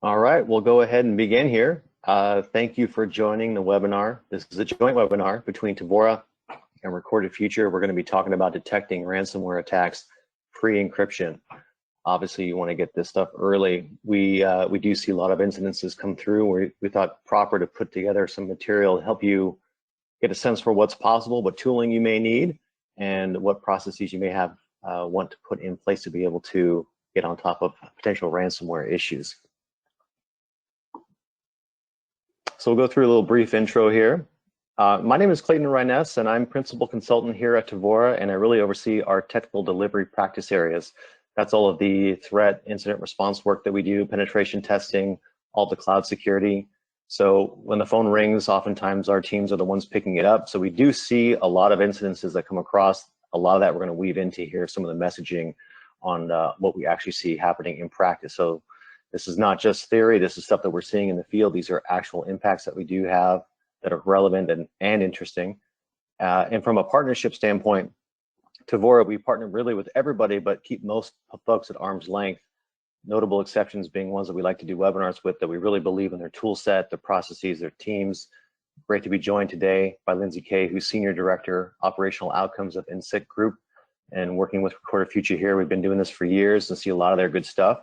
All right, we'll go ahead and begin here. Thank you for joining the webinar. This is a joint webinar between Tevora and Recorded Future. We're going to be talking about detecting ransomware attacks pre-encryption. Obviously, you want to get this stuff early. We do see a lot of incidences come through. We thought proper to put together some material to help you get a sense for what's possible, what tooling you may need, and what processes you may have want to put in place to be able to get on top of potential ransomware issues. So we'll go through a little brief intro here. My name is Clayton Ryness, and I'm Principal Consultant here at Tevora, and I really oversee our technical delivery practice areas. That's all of the threat incident response work that we do, penetration testing, all the cloud security. So when the phone rings, oftentimes our teams are the ones picking it up. So we do see a lot of incidences that come across. A lot of that we're going to weave into here, some of the messaging on what we actually see happening in practice. So this is not just theory, this is stuff that we're seeing in the field. These are actual impacts that we do have that are relevant and interesting. And from a partnership standpoint, Tevora, we partner really with everybody, but keep most folks at arm's length. Notable exceptions being ones that we like to do webinars with, that we really believe in their tool set, their processes, their teams. Great to be joined today by Lindsay Kay, who's Senior Director, Operational Outcomes of INSIC Group, and working with Recorded Future here. We've been doing this for years and see a lot of their good stuff.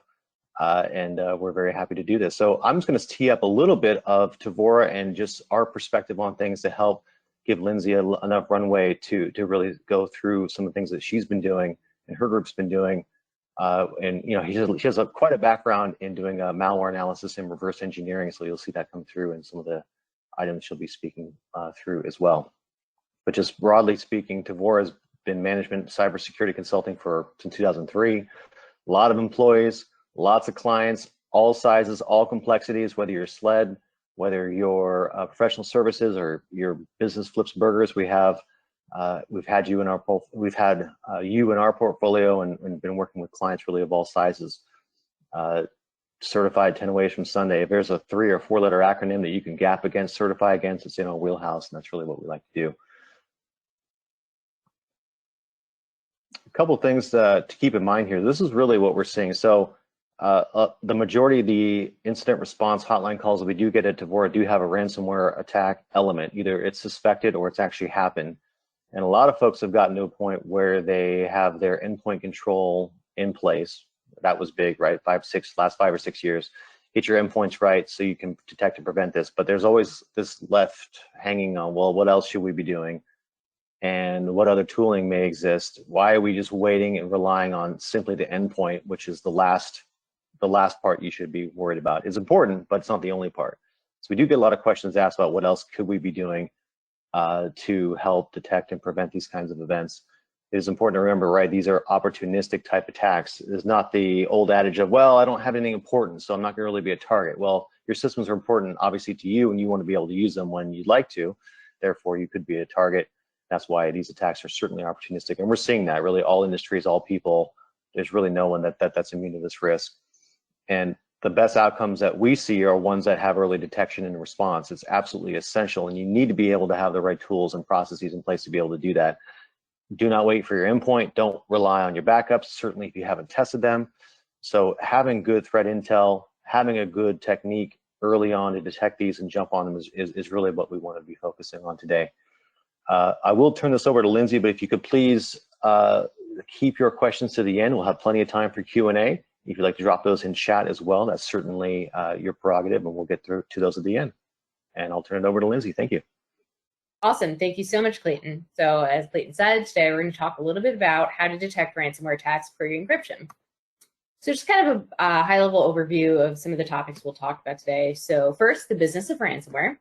And we're very happy to do this. So I'm just going to tee up a little bit of Tevora and just our perspective on things to help give Lindsay enough runway to really go through some of the things that she's been doing and her group's been doing. And you know, she has quite a background in doing malware analysis and reverse engineering, so you'll see that come through in some of the items she'll be speaking through as well. But just broadly speaking, Tevora has been management cybersecurity consulting since 2003. A lot of employees, lots of clients, all sizes, all complexities, whether you're SLED, whether you're professional services or your business flips burgers. We've had you in our portfolio and been working with clients really of all sizes. Certified 10 ways from Sunday. If there's a 3 or 4 letter acronym that you can gap against, certify against, it's in our wheelhouse, and that's really what we like to do. A couple of things to keep in mind here. This is really what we're seeing. So the majority of the incident response hotline calls that we do get at Tevora do have a ransomware attack element. Either it's suspected or it's actually happened. And a lot of folks have gotten to a point where they have their endpoint control in place. That was big, right? Last 5 or 6 years. Get your endpoints right so you can detect and prevent this. But there's always this left hanging on, well, what else should we be doing? And what other tooling may exist? Why are we just waiting and relying on simply the endpoint, which is the last part you should be worried about? It's important, but it's not the only part. So we do get a lot of questions asked about what else could we be doing to help detect and prevent these kinds of events. It is important to remember, right, these are opportunistic type attacks. It's not the old adage of, well, I don't have anything important, so I'm not gonna really be a target. Well, your systems are important, obviously, to you, and you want to be able to use them when you'd like to. Therefore, you could be a target. That's why these attacks are certainly opportunistic. And we're seeing that, really, all industries, all people. There's really no one that's immune to this risk. And the best outcomes that we see are ones that have early detection and response. It's absolutely essential, and you need to be able to have the right tools and processes in place to be able to do that. Do not wait for your endpoint. Don't rely on your backups, certainly if you haven't tested them. So having good threat intel, having a good technique early on to detect these and jump on them is really what we want to be focusing on today. I will turn this over to Lindsay, but if you could please keep your questions to the end. We'll have plenty of time for Q&A. If you'd like to drop those in chat as well, that's certainly your prerogative, and we'll get through to those at the end. And I'll turn it over to Lindsay. Thank you. Awesome. Thank you so much, Clayton. So as Clayton said, today we're going to talk a little bit about how to detect ransomware attacks pre-encryption. So just kind of a high-level overview of some of the topics we'll talk about today. So first, the business of ransomware.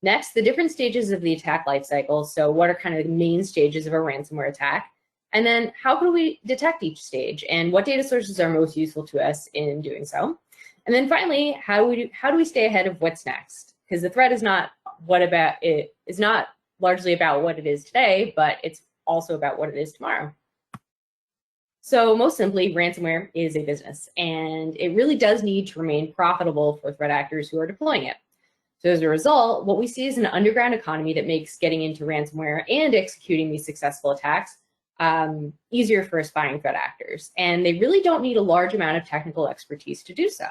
Next, the different stages of the attack lifecycle. So what are kind of the main stages of a ransomware attack? And then how can we detect each stage, and what data sources are most useful to us in doing so? And then finally, how do we stay ahead of what's next? Because the threat is not largely about what it is today, but it's also about what it is tomorrow. So most simply, ransomware is a business, and it really does need to remain profitable for threat actors who are deploying it. So as a result, what we see is an underground economy that makes getting into ransomware and executing these successful attacks easier for aspiring threat actors. And they really don't need a large amount of technical expertise to do so.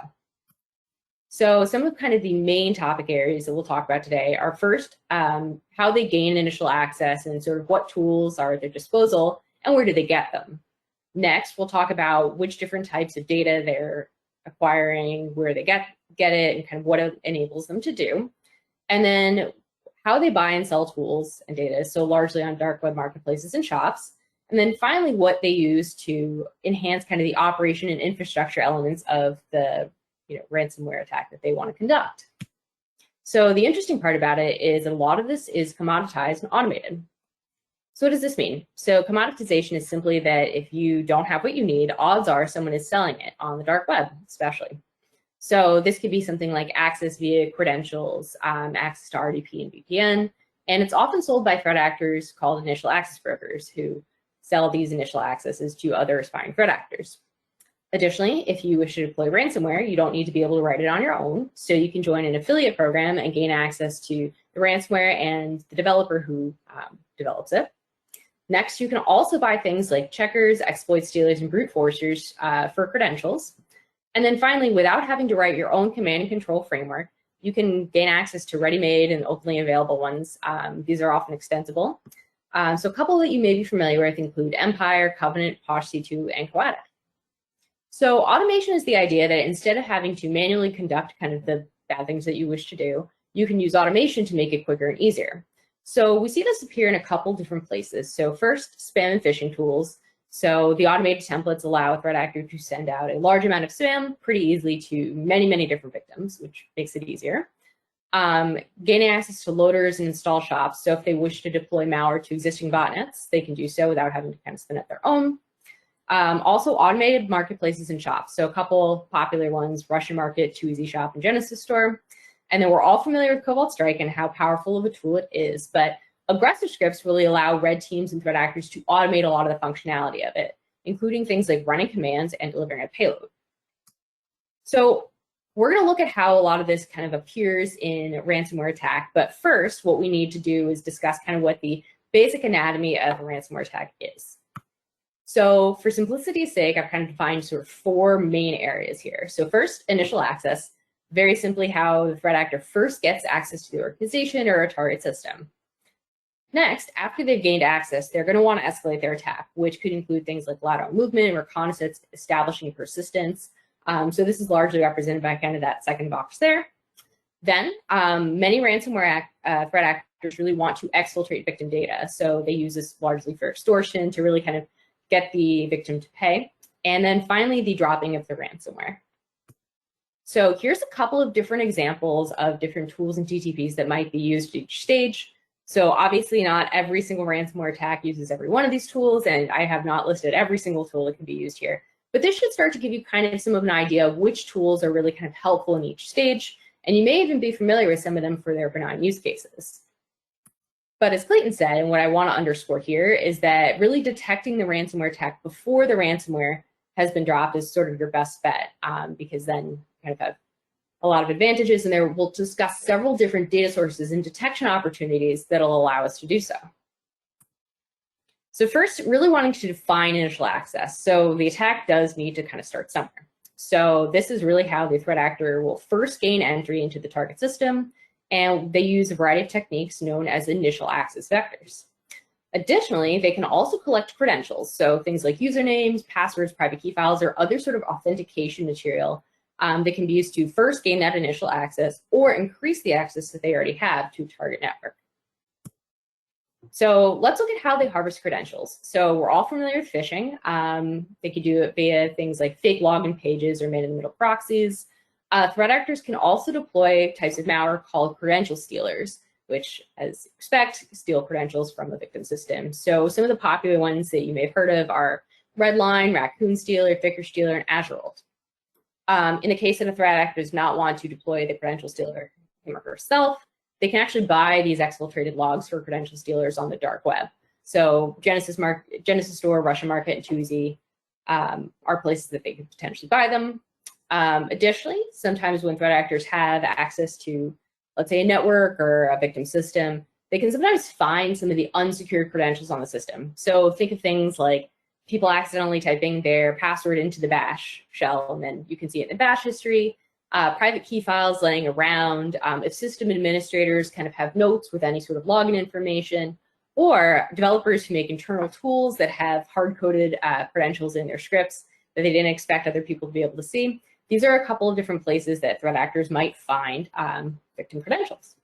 So some of kind of the main topic areas that we'll talk about today are first, how they gain initial access and sort of what tools are at their disposal and where do they get them. Next, we'll talk about which different types of data they're acquiring, where they get it, and kind of what it enables them to do. And then how they buy and sell tools and data, so largely on dark web marketplaces and shops. And then finally, what they use to enhance kind of the operation and infrastructure elements of the ransomware attack that they want to conduct. So the interesting part about it is that a lot of this is commoditized and automated. So what does this mean? So commoditization is simply that if you don't have what you need, odds are someone is selling it on the dark web, especially. So this could be something like access via credentials, access to RDP and VPN, and it's often sold by threat actors called initial access brokers who sell these initial accesses to other aspiring threat actors. Additionally, if you wish to deploy ransomware, you don't need to be able to write it on your own, so you can join an affiliate program and gain access to the ransomware and the developer who develops it. Next, you can also buy things like checkers, exploit stealers, and brute forcers for credentials. And then finally, without having to write your own command and control framework, you can gain access to ready-made and openly available ones. These are often extensible. So a couple that you may be familiar with include Empire, Covenant, POSH-C2, and Coata. So automation is the idea that instead of having to manually conduct kind of the bad things that you wish to do, you can use automation to make it quicker and easier. So we see this appear in a couple different places. So first, spam and phishing tools. So the automated templates allow a threat actor to send out a large amount of spam pretty easily to many, many different victims, which makes it easier. Gaining access to loaders and install shops. So if they wish to deploy malware to existing botnets, they can do so without having to kind of spin up their own. Also automated marketplaces and shops. So a couple popular ones, Russian Market, 2easy Shop, and Genesis Store. And then we're all familiar with Cobalt Strike and how powerful of a tool it is, but aggressive scripts really allow red teams and threat actors to automate a lot of the functionality of it, including things like running commands and delivering a payload. So we're going to look at how a lot of this kind of appears in a ransomware attack, but first what we need to do is discuss kind of what the basic anatomy of a ransomware attack is. So for simplicity's sake, I've kind of defined sort of four main areas here. So first, initial access, very simply how the threat actor first gets access to the organization or a target system. Next, after they've gained access, they're going to want to escalate their attack, which could include things like lateral movement, reconnaissance, establishing persistence. So this is largely represented by kind of that second box there. Then many ransomware threat actors really want to exfiltrate victim data. So they use this largely for extortion to really kind of get the victim to pay. And then finally, the dropping of the ransomware. So here's a couple of different examples of different tools and TTPs that might be used at each stage. So obviously not every single ransomware attack uses every one of these tools, and I have not listed every single tool that can be used here. But this should start to give you kind of some of an idea of which tools are really kind of helpful in each stage, and you may even be familiar with some of them for their benign use cases. But as Clayton said, and what I want to underscore here is that really detecting the ransomware attack before the ransomware has been dropped is sort of your best bet, because then you kind of have a lot of advantages, and there we'll discuss several different data sources and detection opportunities that'll allow us to do so. So first, really wanting to define initial access. So the attack does need to kind of start somewhere. So this is really how the threat actor will first gain entry into the target system, and they use a variety of techniques known as initial access vectors. Additionally, they can also collect credentials, so things like usernames, passwords, private key files, or other sort of authentication material that can be used to first gain that initial access or increase the access that they already have to a target network. So let's look at how they harvest credentials. So we're all familiar with phishing. They could do it via things like fake login pages or man-in-the-middle proxies. Threat actors can also deploy types of malware called credential stealers, which, as you expect, steal credentials from the victim system. So some of the popular ones that you may have heard of are Redline, Raccoon Stealer, Vicker Stealer, and Azure Ult. In the case that a threat actor does not want to deploy the credential stealer him or herself, they can actually buy these exfiltrated logs for credential stealers on the dark web. So Genesis Store, Russian Market, and 2easy are places that they could potentially buy them. Additionally, sometimes when threat actors have access to, let's say, a network or a victim system, they can sometimes find some of the unsecured credentials on the system. So think of things like people accidentally typing their password into the bash shell, and then you can see it in the bash history. Private key files laying around, if system administrators kind of have notes with any sort of login information, or developers who make internal tools that have hard-coded credentials in their scripts that they didn't expect other people to be able to see. These are a couple of different places that threat actors might find victim credentials.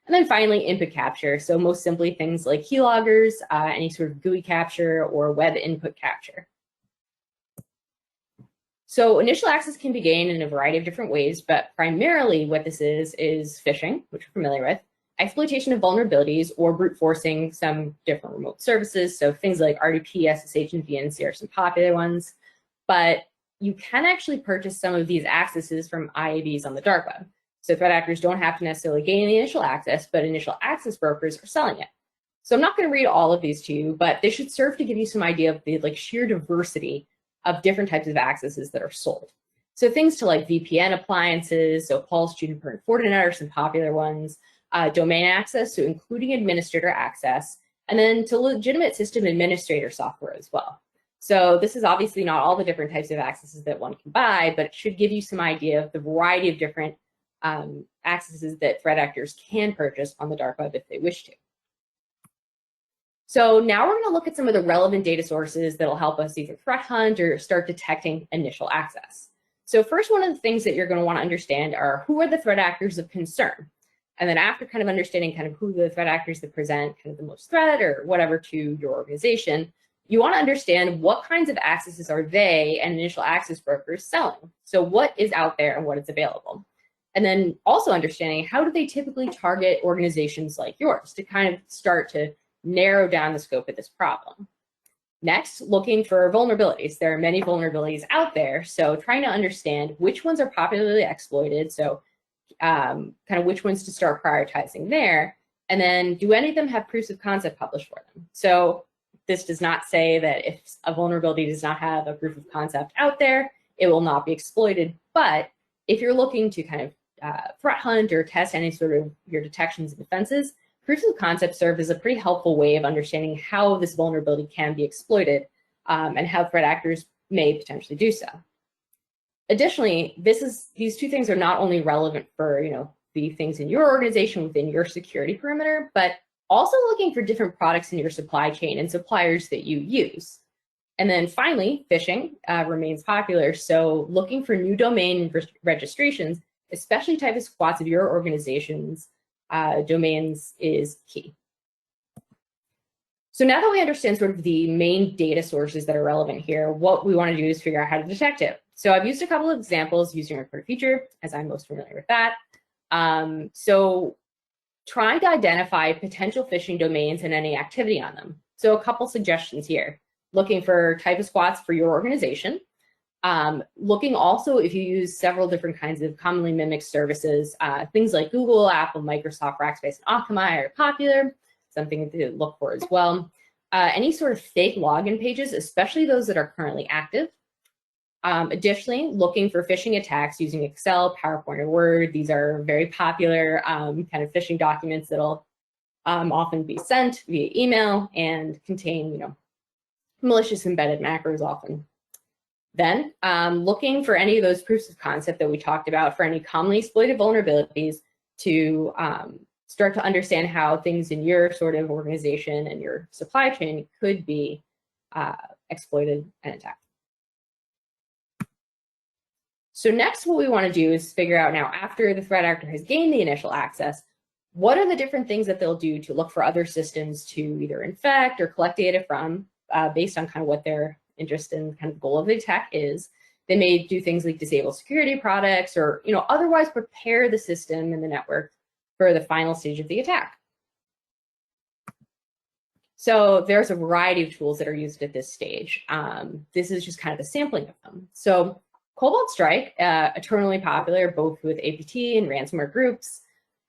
And then finally, input capture. So most simply, things like keyloggers, any sort of GUI capture or web input capture. So initial access can be gained in a variety of different ways, but primarily what this is phishing, which we're familiar with, exploitation of vulnerabilities, or brute forcing some different remote services. So things like RDP, SSH, and DNC are some popular ones. But you can actually purchase some of these accesses from IABs on the dark web. So threat actors don't have to necessarily gain the initial access, but initial access brokers are selling it. So I'm not going to read all of these to you, but they should serve to give you some idea of the sheer diversity of different types of accesses that are sold. So things to like VPN appliances, so Pulse, Juniper, and Fortinet are some popular ones. Domain access, so including administrator access, and then to legitimate system administrator software as well. So this is obviously not all the different types of accesses that one can buy, but it should give you some idea of the variety of different accesses that threat actors can purchase on the dark web if they wish to. So now we're going to look at some of the relevant data sources that will help us either threat hunt or start detecting initial access. So first, one of the things that you're going to want to understand are who are the threat actors of concern. And then after kind of understanding kind of who the threat actors that present kind of the most threat or whatever to your organization, you want to understand what kinds of accesses are they and initial access brokers selling. So what is out there and what is available. And then also understanding how do they typically target organizations like yours to kind of start to narrow down the scope of this problem. Next, looking for vulnerabilities. There are many vulnerabilities out there, so trying to understand which ones are popularly exploited, so kind of which ones to start prioritizing there, and then do any of them have proofs of concept published for them? So this does not say that if a vulnerability does not have a proof of concept out there, it will not be exploited, but if you're looking to kind of threat hunt or test any sort of your detections and defenses, proofs of concept serve as a pretty helpful way of understanding how this vulnerability can be exploited and how threat actors may potentially do so. Additionally, these two things are not only relevant for the things in your organization within your security perimeter, but also looking for different products in your supply chain and suppliers that you use. And then finally, phishing remains popular. So looking for new domain registrations, especially type of squats of your organization's domains, is key. So now that we understand sort of the main data sources that are relevant here, what we want to do is figure out how to detect it. So I've used a couple of examples using Report Feature, as I'm most familiar with that. So trying to identify potential phishing domains and any activity on them. So a couple suggestions here. Looking for type of squats for your organization. Looking also if you use several different kinds of commonly mimicked services, things like Google, Apple, Microsoft, Rackspace, and Akamai are popular, something to look for as well. Any sort of fake login pages, especially those that are currently active. Additionally, looking for phishing attacks using Excel, PowerPoint, or Word. These are very popular kind of phishing documents that'll often be sent via email and contain, malicious embedded macros often. Then looking for any of those proofs of concept that we talked about for any commonly exploited vulnerabilities to start to understand how things in your sort of organization and your supply chain could be exploited and attacked. So next, what we want to do is figure out now, after the threat actor has gained the initial access, what are the different things that they'll do to look for other systems to either infect or collect data from based on kind of what their interest in kind of goal of the attack is. They may do things like disable security products or otherwise prepare the system and the network for the final stage of the attack. So there's a variety of tools that are used at this stage. This is just kind of a sampling of them. So Cobalt Strike, eternally popular both with APT and ransomware groups.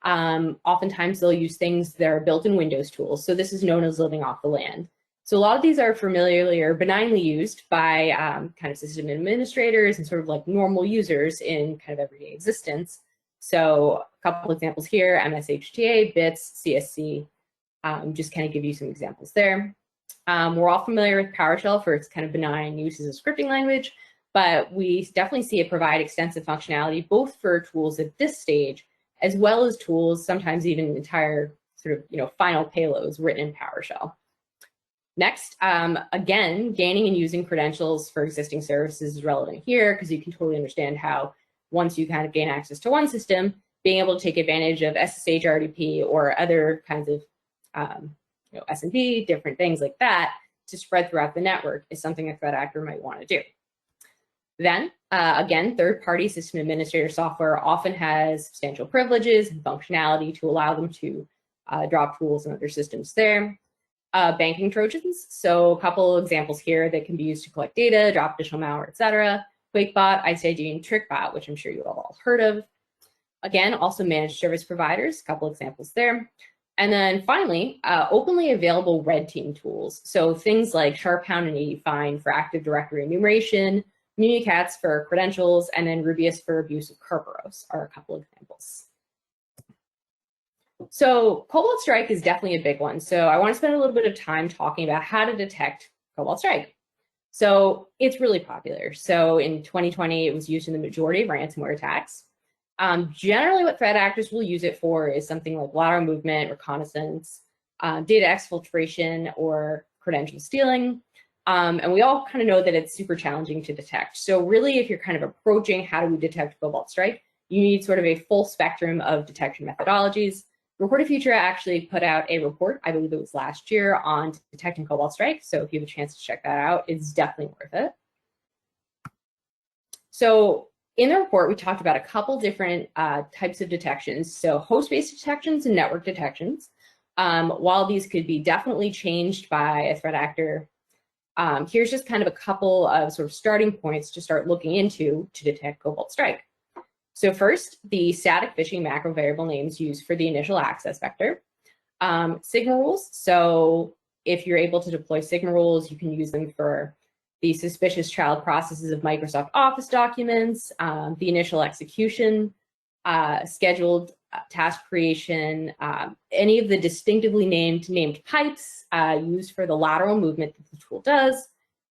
Oftentimes they'll use things that are built-in Windows tools. So this is known as living off the land. So a lot of these are familiarly or benignly used by kind of system administrators and sort of like normal users in kind of everyday existence. So a couple examples here: MSHTA, BITS, CSC, just kind of give you some examples there. We're all familiar with PowerShell for its kind of benign use as a scripting language. but we definitely see it provide extensive functionality, both for tools at this stage, as well as tools, sometimes even entire sort of, final payloads written in PowerShell. Next, again, gaining and using credentials for existing services is relevant here, because you can totally understand how once you kind of gain access to one system, being able to take advantage of SSH RDP or other kinds of SMB, different things like that to spread throughout the network is something a threat actor might want to do. Then, again, third-party system administrator software often has substantial privileges and functionality to allow them to drop tools and other systems there. Banking Trojans, so a couple examples here that can be used to collect data, drop additional malware, etc. QuakeBot, ICID, and TrickBot, which I'm sure you have all heard of. Again, also managed service providers, a couple examples there. And then finally, openly available red team tools. So things like SharpHound and ADFine for Active Directory enumeration, Mimikatz for credentials, and then Rubius for abuse of Kerberos are a couple examples. So Cobalt Strike is definitely a big one. So I want to spend a little bit of time talking about how to detect Cobalt Strike. So it's really popular. So in 2020, it was used in the majority of ransomware attacks. Generally, what threat actors will use it for is something like lateral movement, reconnaissance, data exfiltration, or credential stealing. And we all kind of know that it's super challenging to detect. So really, if you're kind of approaching how do we detect Cobalt Strike, you need sort of a full spectrum of detection methodologies. Recorded Future actually put out a report, I believe it was last year, on detecting Cobalt Strike. So if you have a chance to check that out, it's definitely worth it. So in the report, we talked about a couple different types of detections. So host-based detections and network detections. While these could be definitely changed by a threat actor, here's just kind of a couple of sort of starting points to start looking into to detect Cobalt Strike. So first, the static phishing macro variable names used for the initial access vector. Sigma rules. So if you're able to deploy Sigma rules, you can use them for the suspicious child processes of Microsoft Office documents, the initial execution, scheduled task creation, any of the distinctively named pipes used for the lateral movement that the tool does.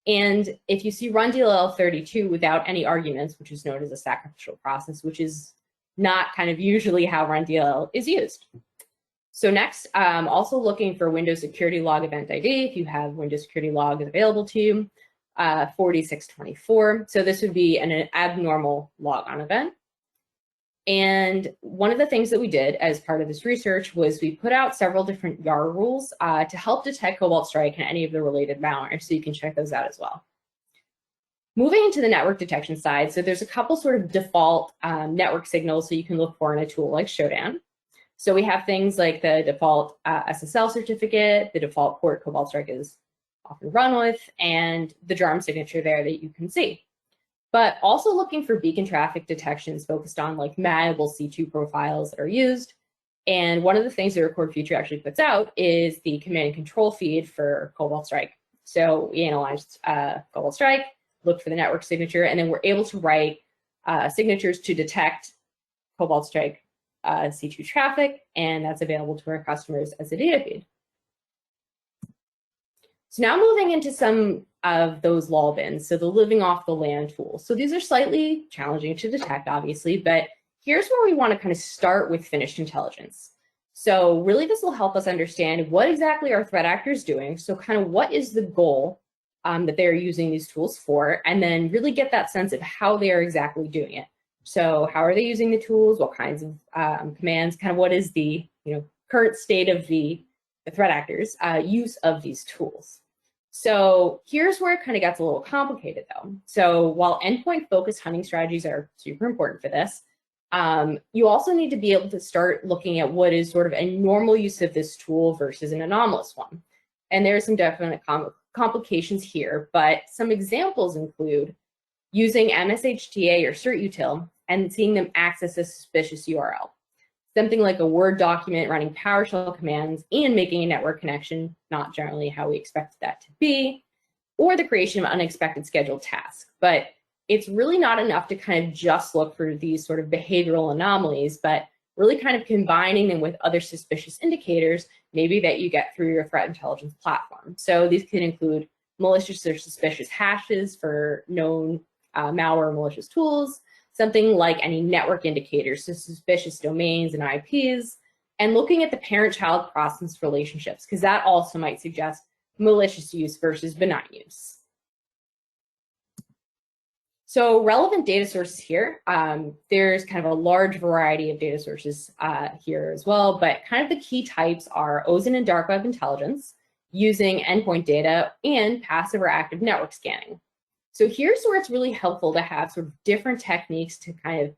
And if you see run DLL 32 without any arguments, which is known as a sacrificial process, which is not kind of usually how run DLL is used. So next, also looking for Windows Security Log Event ID, if you have Windows Security Log available to you, 4624. So this would be an abnormal logon event. And one of the things that we did as part of this research was we put out several different YAR rules to help detect Cobalt Strike and any of the related malware. So you can check those out as well. Moving into the network detection side, so there's a couple sort of default network signals that you can look for in a tool like Shodan. So we have things like the default SSL certificate, the default port Cobalt Strike is often run with, and the DRARM signature there that you can see. But also looking for beacon traffic detections focused on like malleable C2 profiles that are used. And one of the things that Record Future actually puts out is the command and control feed for Cobalt Strike. So we analyzed Cobalt Strike, looked for the network signature, and then we're able to write signatures to detect Cobalt Strike C2 traffic, and that's available to our customers as a data feed. So now moving into some of those LOL bins, so the living off the land tools. So these are slightly challenging to detect, obviously, but here's where we want to kind of start with finished intelligence. So really this will help us understand what exactly are threat actors doing, so kind of what is the goal that they're using these tools for, and then really get that sense of how they are exactly doing it. So how are they using the tools, what kinds of commands, kind of what is the current state of the threat actors' use of these tools. So here's where it kind of gets a little complicated though. So while endpoint focused hunting strategies are super important for this, you also need to be able to start looking at what is sort of a normal use of this tool versus an anomalous one. And there are some definite complications here, but some examples include using MSHTA or CertUtil and seeing them access a suspicious URL. Something like a Word document running PowerShell commands and making a network connection, not generally how we expected that to be, or the creation of unexpected scheduled tasks. But it's really not enough to kind of just look for these sort of behavioral anomalies, but really kind of combining them with other suspicious indicators, maybe that you get through your threat intelligence platform. So these can include malicious or suspicious hashes for known malware or malicious tools, something like any network indicators, so suspicious domains and IPs, and looking at the parent-child process relationships, because that also might suggest malicious use versus benign use. So relevant data sources here, there's kind of a large variety of data sources here as well, but kind of the key types are OSINT and dark web intelligence, using endpoint data, and passive or active network scanning. So here's where it's really helpful to have sort of different techniques to kind of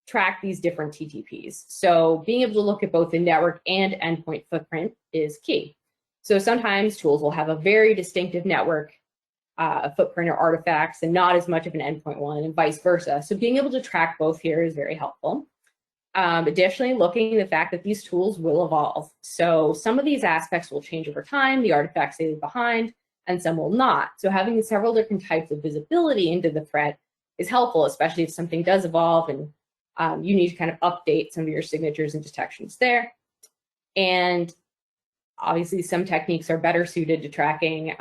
track these different TTPs. So being able to look at both the network and endpoint footprint is key. So sometimes tools will have a very distinctive network footprint or artifacts and not as much of an endpoint one, and vice versa. So being able to track both here is very helpful. Additionally, looking at the fact that these tools will evolve. So some of these aspects will change over time, the artifacts they leave behind, and some will not. So having several different types of visibility into the threat is helpful, especially if something does evolve and you need to kind of update some of your signatures and detections there. And obviously some techniques are better suited to tracking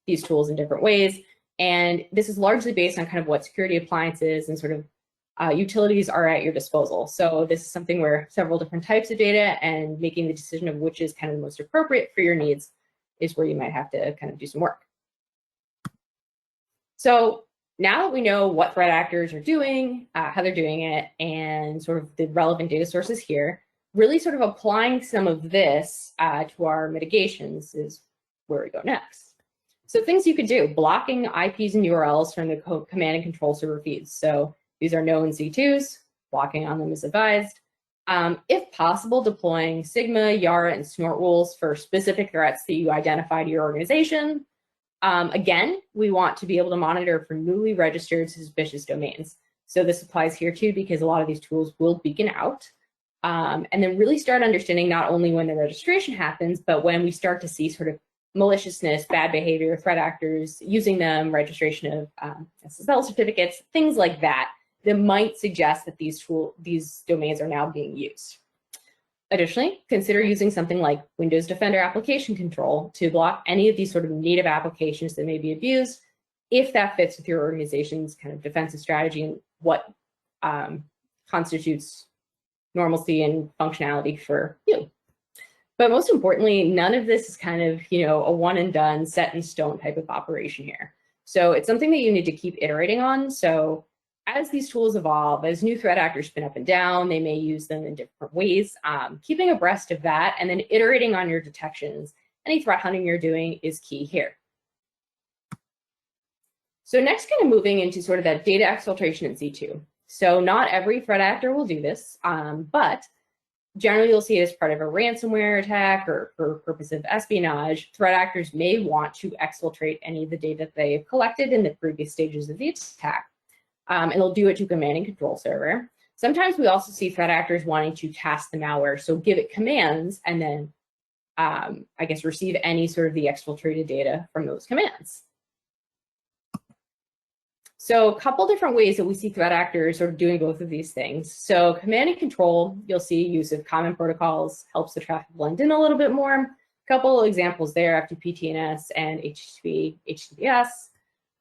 these tools in different ways. And this is largely based on kind of what security appliances and sort of utilities are at your disposal. So this is something where several different types of data and making the decision of which is kind of the most appropriate for your needs is where you might have to kind of do some work. So now that we know what threat actors are doing, how they're doing it, and sort of the relevant data sources here, really sort of applying some of this to our mitigations is where we go next. So things you could do, blocking IPs and URLs from the command and control server feeds. So these are known C2s, blocking on them is advised. If possible, deploying Sigma, Yara, and Snort rules for specific threats that you identify to your organization. Again, we want to be able to monitor for newly registered suspicious domains. So this applies here too, because a lot of these tools will beacon out. And then really start understanding not only when the registration happens, but when we start to see sort of maliciousness, bad behavior, threat actors using them, registration of SSL certificates, things like that, that might suggest that these domains are now being used. Additionally, consider using something like Windows Defender Application Control to block any of these sort of native applications that may be abused, if that fits with your organization's kind of defensive strategy and what constitutes normalcy and functionality for you. But most importantly, none of this is kind of, a one and done, set in stone type of operation here. So it's something that you need to keep iterating on. So as these tools evolve, as new threat actors spin up and down, they may use them in different ways. Keeping abreast of that and then iterating on your detections, any threat hunting you're doing is key here. So next, kind of moving into sort of that data exfiltration in C2. So not every threat actor will do this, but generally, you'll see it as part of a ransomware attack or for purpose of espionage. Threat actors may want to exfiltrate any of the data they've collected in the previous stages of the attack. And they'll do it to command and control server. Sometimes we also see threat actors wanting to task the malware, so give it commands and then, receive any sort of the exfiltrated data from those commands. So a couple different ways that we see threat actors sort of doing both of these things. So command and control, you'll see use of common protocols helps the traffic blend in a little bit more. A couple of examples there, FTP TNS and HTTP, HTTPS.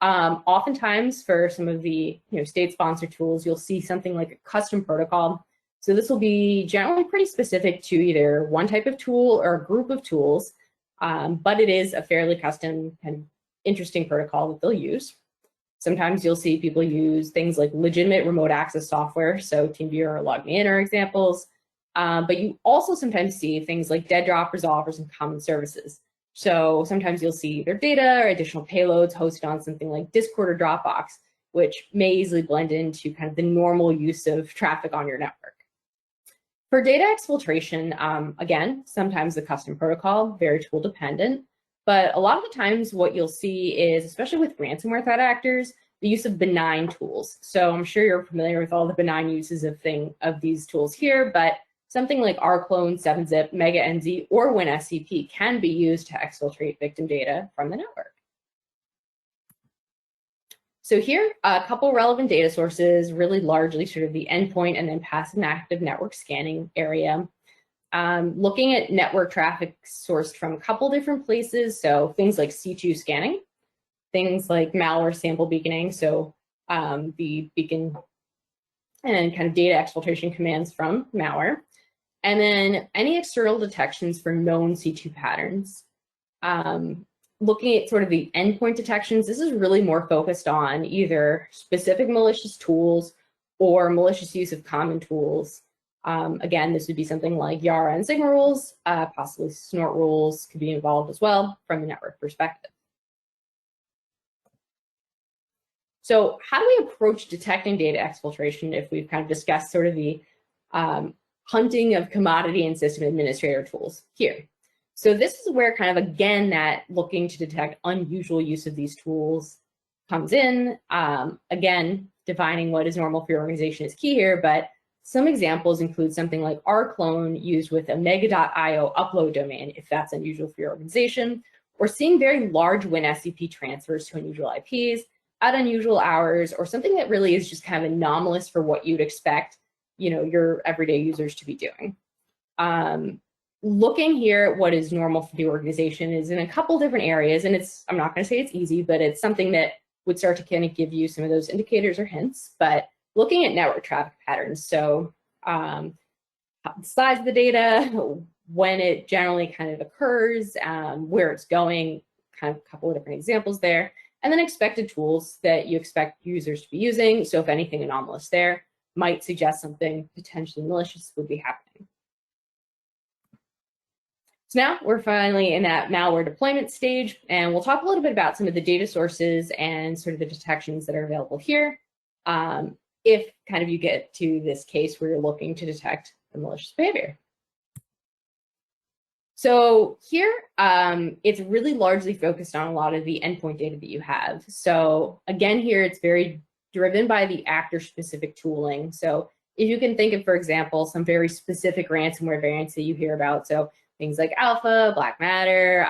Oftentimes for some of the state-sponsored tools, you'll see something like a custom protocol. So this will be generally pretty specific to either one type of tool or a group of tools, but it is a fairly custom kind of interesting protocol that they'll use. Sometimes you'll see people use things like legitimate remote access software, so TeamViewer or LogMeIn are examples. But you also sometimes see things like dead drop resolvers and common services. So sometimes you'll see their data or additional payloads hosted on something like Discord or Dropbox, which may easily blend into kind of the normal use of traffic on your network. For data exfiltration, again, sometimes the custom protocol, very tool dependent. But a lot of the times what you'll see is, especially with ransomware threat actors, the use of benign tools. So I'm sure you're familiar with all the benign uses of these tools here, but something like rclone, 7-zip, mega-NZ, or WinSCP can be used to exfiltrate victim data from the network. So here, a couple relevant data sources, really largely sort of the endpoint and then passive and active network scanning area. Looking at network traffic sourced from a couple different places, so things like C2 scanning, things like malware sample beaconing, so the beacon and kind of data exfiltration commands from malware. And then any external detections for known C2 patterns. Looking at sort of the endpoint detections, this is really more focused on either specific malicious tools or malicious use of common tools. Again, this would be something like Yara and Sigma rules, possibly snort rules could be involved as well from a network perspective. So how do we approach detecting data exfiltration if we've kind of discussed sort of the hunting of commodity and system administrator tools here? So this is where kind of, again, that looking to detect unusual use of these tools comes in. Again, defining what is normal for your organization is key here, but some examples include something like rclone used with a mega.io upload domain, if that's unusual for your organization, or seeing very large WinSCP transfers to unusual IPs at unusual hours, or something that really is just kind of anomalous for what you'd expect, your everyday users to be doing. Looking here at what is normal for the organization is in a couple different areas, and I'm not going to say it's easy, but it's something that would start to kind of give you some of those indicators or hints. But looking at network traffic patterns, so the size of the data, when it generally kind of occurs, where it's going, kind of a couple of different examples there, and then expected tools that you expect users to be using. So if anything anomalous there might suggest something potentially malicious would be happening. So now we're finally in that malware deployment stage, and we'll talk a little bit about some of the data sources and sort of the detections that are available here. If kind of you get to this case where you're looking to detect the malicious behavior. So here, it's really largely focused on a lot of the endpoint data that you have. So again, here it's very driven by the actor-specific tooling. So if you can think of, for example, some very specific ransomware variants that you hear about, so things like Alpha, Black Matter,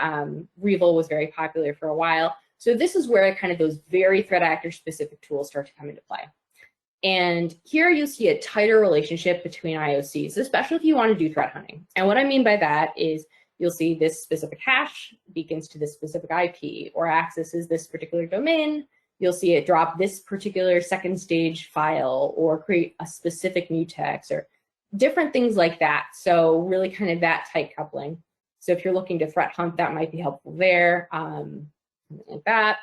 Revil was very popular for a while. So this is where kind of those very threat actor-specific tools start to come into play. And here you see a tighter relationship between IOCs, especially if you want to do threat hunting. And what I mean by that is you'll see this specific hash beacons to this specific IP or accesses this particular domain. You'll see it drop this particular second stage file or create a specific mutex or different things like that. So really kind of that tight coupling. So if you're looking to threat hunt, that might be helpful there, like that.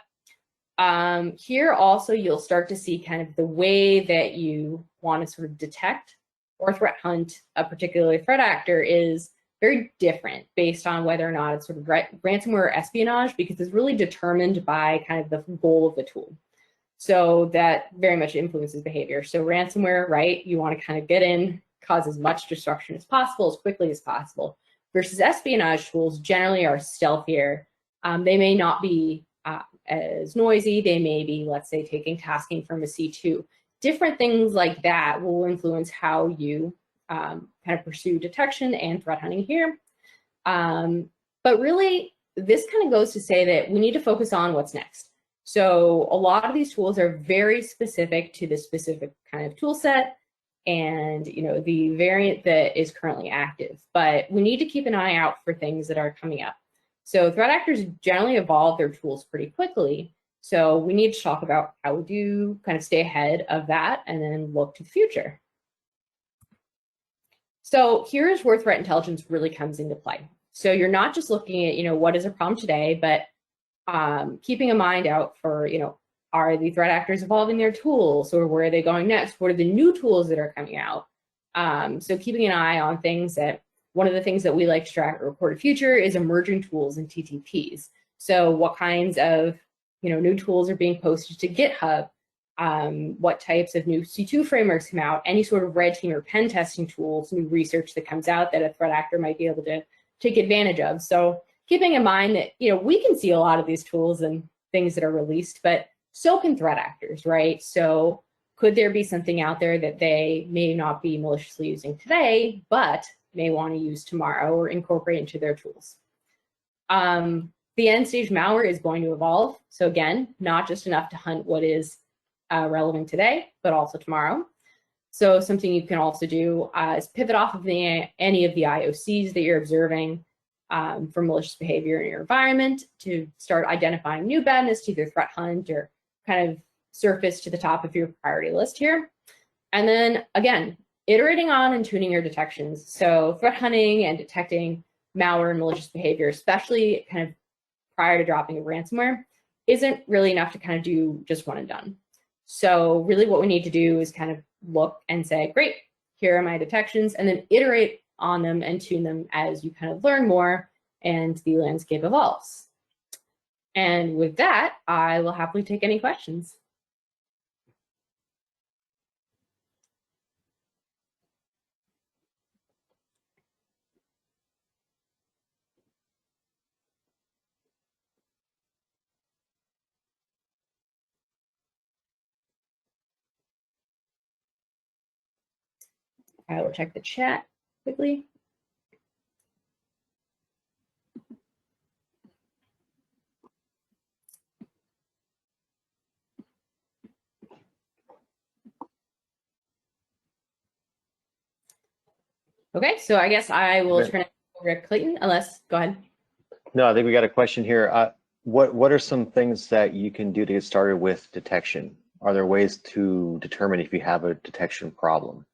Here also, you'll start to see kind of the way that you want to sort of detect or threat hunt a particular threat actor is very different based on whether or not it's sort of ransomware or espionage, because it's really determined by kind of the goal of the tool. So that very much influences behavior. So ransomware, right, you want to kind of get in, cause as much destruction as possible, as quickly as possible, versus espionage tools generally are stealthier. They may not be as noisy. They may be, let's say, taking tasking from a C2. Different things like that will influence how you kind of pursue detection and threat hunting here. But really, this kind of goes to say that we need to focus on what's next. So a lot of these tools are very specific to the specific kind of tool set and the variant that is currently active. But we need to keep an eye out for things that are coming up. So threat actors generally evolve their tools pretty quickly. So we need to talk about how we do kind of stay ahead of that and then look to the future. So here's where threat intelligence really comes into play. So you're not just looking at, what is a problem today, but keeping a mind out for, are the threat actors evolving their tools or where are they going next? What are the new tools that are coming out? So keeping an eye on things that, one of the things that we like to track or report future is emerging tools and TTPs. So what kinds of new tools are being posted to GitHub? What types of new C2 frameworks come out? Any sort of red team or pen testing tools, new research that comes out that a threat actor might be able to take advantage of. So keeping in mind that we can see a lot of these tools and things that are released, but so can threat actors, right? So could there be something out there that they may not be maliciously using today, but may want to use tomorrow or incorporate into their tools? The end stage malware is going to evolve. So again, not just enough to hunt what is relevant today, but also tomorrow. So something you can also do is pivot off of any of the IOCs that you're observing for malicious behavior in your environment to start identifying new badness to either threat hunt or kind of surface to the top of your priority list here. And then again, iterating on and tuning your detections. So threat hunting and detecting malware and malicious behavior, especially kind of prior to dropping a ransomware, isn't really enough to kind of do just one and done. So really what we need to do is kind of look and say, great, here are my detections, and then iterate on them and tune them as you kind of learn more and the landscape evolves. And with that, I will happily take any questions. I will check the chat quickly. Okay, so I guess I will turn it over to Clayton, unless, go ahead. No, I think we got a question here. What are some things that you can do to get started with detection? Are there ways to determine if you have a detection problem?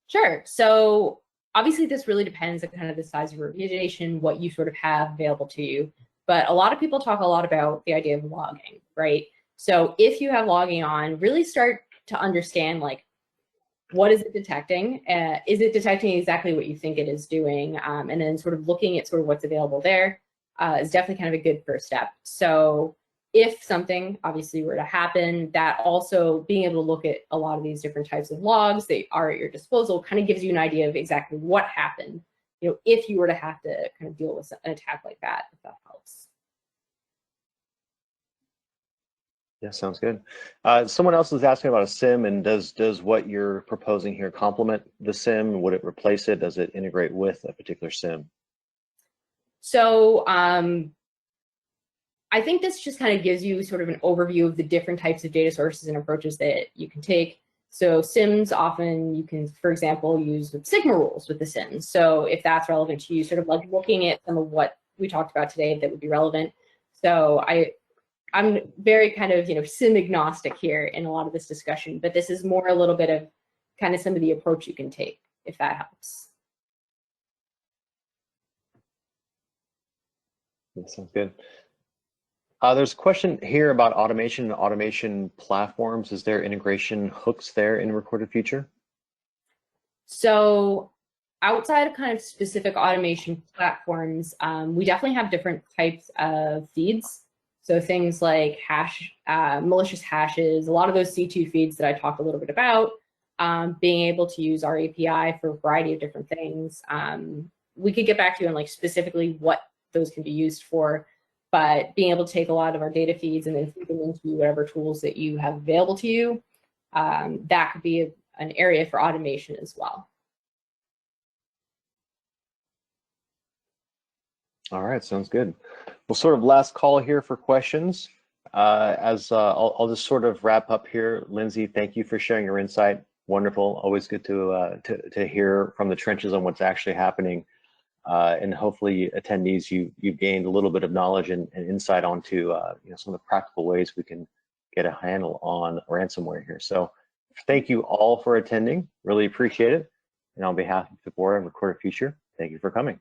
Sure. So obviously this really depends on kind of the size of your organization, what you sort of have available to you. But a lot of people talk a lot about the idea of logging, right? So if you have logging on, really start to understand, like, what is it detecting? Is it detecting exactly what you think it is doing? And then sort of looking at sort of what's available there is definitely kind of a good first step. So if something obviously were to happen, that also being able to look at a lot of these different types of logs that are at your disposal kind of gives you an idea of exactly what happened, you know, if you were to have to kind of deal with an attack like that, if that helps. Yeah, sounds good. Someone else is asking about a SIM, and does what you're proposing here complement the SIM? Would it replace it? Does it integrate with a particular SIM? So I think this just kind of gives you sort of an overview of the different types of data sources and approaches that you can take. So SIMs, often you can, for example, use Sigma rules with the SIMs. So if that's relevant to you, sort of like looking at some of what we talked about today that would be relevant. So I'm very kind of, you know, SIM agnostic here in a lot of this discussion, but this is more a little bit of kind of some of the approach you can take, if that helps. That sounds good. There's a question here about automation and automation platforms. Is there integration hooks there in Recorded Future? So outside of kind of specific automation platforms, we definitely have different types of feeds. So things like malicious hashes, a lot of those C2 feeds that I talked a little bit about, being able to use our API for a variety of different things. We could get back to you on like specifically what those can be used for, but being able to take a lot of our data feeds and then feed them into whatever tools that you have available to you, that could be an area for automation as well. All right, sounds good. Well, sort of last call here for questions. I'll just sort of wrap up here. Lindsay, thank you for sharing your insight. Wonderful. Always good to hear from the trenches on what's actually happening. And hopefully, attendees, you've gained a little bit of knowledge and insight onto you know, some of the practical ways we can get a handle on ransomware here. So thank you all for attending. Really appreciate it. And on behalf of Tevora and Recorded Future, thank you for coming.